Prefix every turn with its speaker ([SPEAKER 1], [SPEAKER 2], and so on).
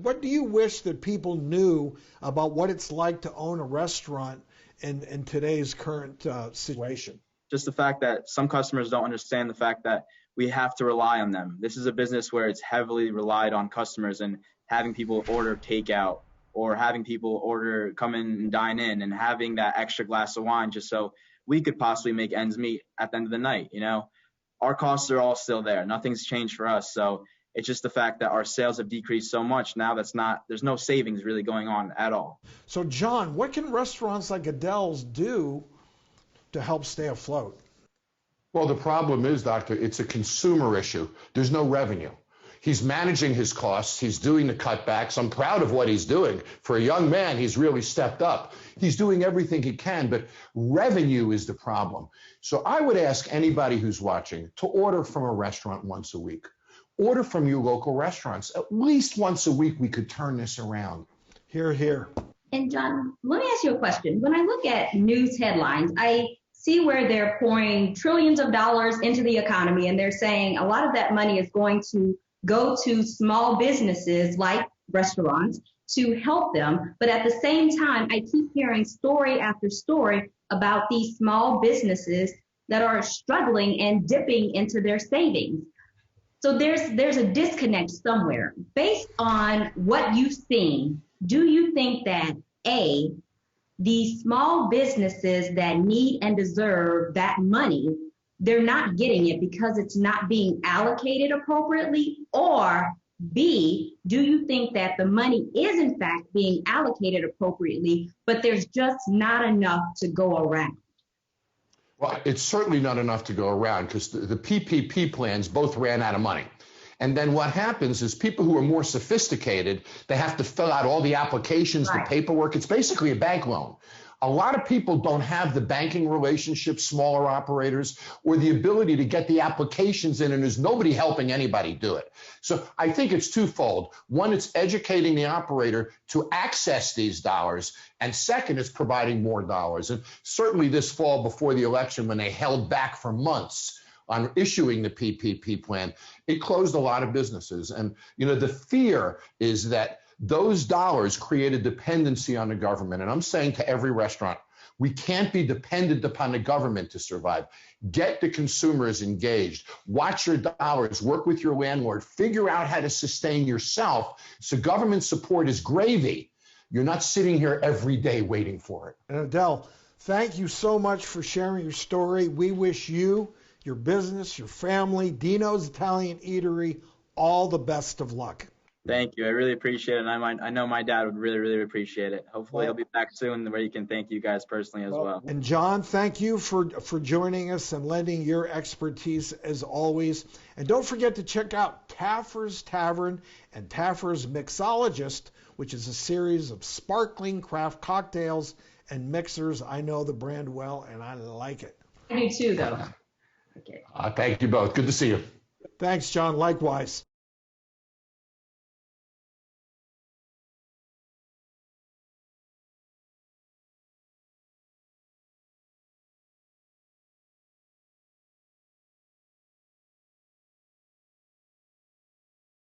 [SPEAKER 1] What do you wish that people knew about what it's like to own a restaurant in today's current situation?
[SPEAKER 2] Just the fact that some customers don't understand the fact that we have to rely on them. This is a business where it's heavily relied on customers and having people order takeout or having people order come in and dine in and having that extra glass of wine just so we could possibly make ends meet at the end of the night. Our costs are all still there. Nothing's changed for us. So it's just the fact that our sales have decreased so much now there's no savings really going on at all.
[SPEAKER 1] So, John, what can restaurants like Adele's do to help stay afloat?
[SPEAKER 3] Well, the problem is, Doctor, it's a consumer issue. There's no revenue. He's managing his costs. He's doing the cutbacks. I'm proud of what he's doing. For a young man, he's really stepped up. He's doing everything he can, but revenue is the problem. So I would ask anybody who's watching to order from a restaurant once a week. Order from your local restaurants. At least once a week, we could turn this around.
[SPEAKER 1] Hear, hear.
[SPEAKER 4] And John, let me ask you a question. When I look at news headlines, I see where they're pouring trillions of dollars into the economy, and they're saying a lot of that money is going to go to small businesses like restaurants to help them. But at the same time, I keep hearing story after story about these small businesses that are struggling and dipping into their savings. So there's a disconnect somewhere. Based on what you've seen, do you think that these small businesses that need and deserve that money, they're not getting it because it's not being allocated appropriately? Or B, do you think that the money is in fact being allocated appropriately, but there's just not enough to go around?
[SPEAKER 3] Well, it's certainly not enough to go around because the PPP plans both ran out of money. And then what happens is people who are more sophisticated, they have to fill out all the applications, the paperwork. It's basically a bank loan. A lot of people don't have the banking relationships, smaller operators, or the ability to get the applications in, and there's nobody helping anybody do it. So I think it's twofold. One, it's educating the operator to access these dollars, and second, it's providing more dollars. And certainly this fall before the election, when they held back for months on issuing the PPP plan, it closed a lot of businesses. And, the fear is that those dollars create a dependency on the government. And I'm saying to every restaurant, we can't be dependent upon the government to survive. Get the consumers engaged. Watch your dollars. Work with your landlord. Figure out how to sustain yourself. So government support is gravy. You're not sitting here every day waiting for it.
[SPEAKER 1] And Adele, thank you so much for sharing your story. We wish you, your business, your family, Dino's Italian Eatery, all the best of luck.
[SPEAKER 2] Thank you. I really appreciate it. And I know my dad would really, really appreciate it. Hopefully he'll be back soon where he can thank you guys personally as well.
[SPEAKER 1] And John, thank you for joining us and lending your expertise as always. And don't forget to check out Taffer's Tavern and Taffer's Mixologist, which is a series of sparkling craft cocktails and mixers. I know the brand well, and I like it.
[SPEAKER 4] I do too, though. Okay.
[SPEAKER 3] Thank you both. Good to see you.
[SPEAKER 1] Thanks, John. Likewise.